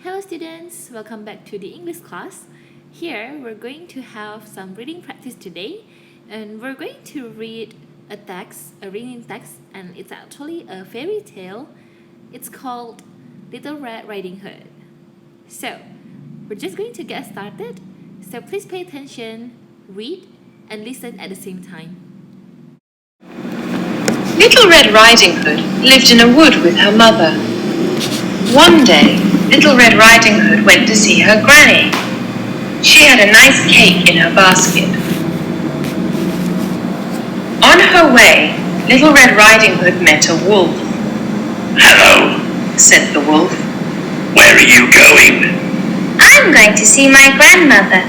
Hello students, welcome back to the English class. Here we're going to have some reading practice today, and we're going to read a reading text, and it's actually a fairy tale. It's called Little Red Riding Hood. So we're just going to get started, so please pay attention, read and listen at the same time. Little Red Riding Hood lived in a wood with her mother. One day, Little Red Riding Hood went to see her granny. She had a nice cake in her basket. On her way, Little Red Riding Hood met a wolf. "Hello," Said the wolf. "where are you going?" I'm going to see my grandmother.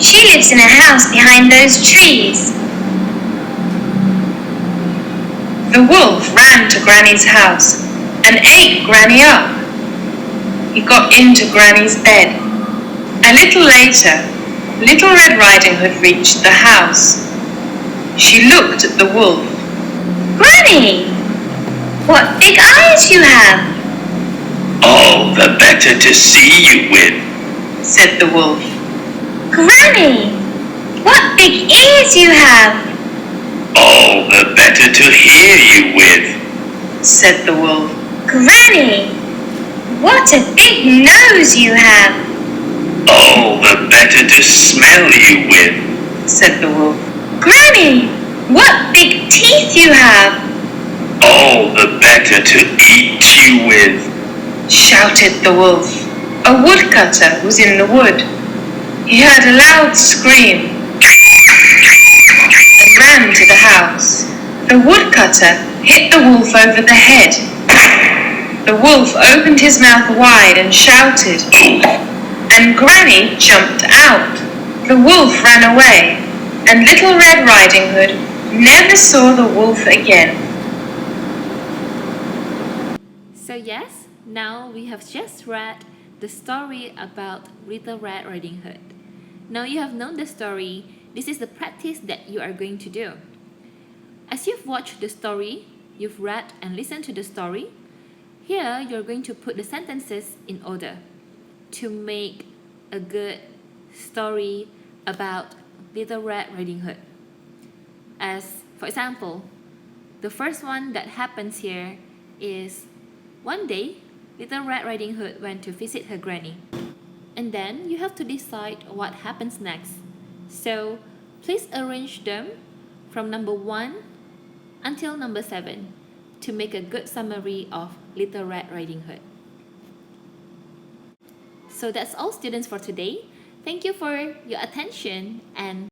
She lives in a house behind those trees. The wolf ran to Granny's house and ate Granny up. He got into Granny's bed. A little later, Little Red Riding Hood reached the house. She looked at the wolf. Granny, what big eyes you have! "All the better to see you with," Said the wolf. Granny, what big ears you have! "All the better to hear you with," Said the wolf. Granny, what a big nose you have! "All the better to smell you with," Said the wolf. Granny, what big teeth you have! "All the better to eat you with." Shouted the wolf. A woodcutter was in the wood. He heard a loud scream and ran to the house. The woodcutter hit the wolf over the head. The wolf opened his mouth wide and shouted, and Granny jumped out. The wolf ran away, and Little Red Riding Hood never saw the wolf again. So yes, now we have just read the story about Little Red Riding Hood. Now you have known the story, this is the practice that you are going to do. As you've watched the story, you've read and listened to the story, here you're going to put the sentences in order to make a good story about Little Red Riding Hood. As for example, the first one that happens here is one day, Little Red Riding Hood went to visit her granny. And then you have to decide what happens next. So please arrange them from number 1 until number 7 to make a good summary of Little Red Riding Hood. So that's all students for today. Thank you for your attention and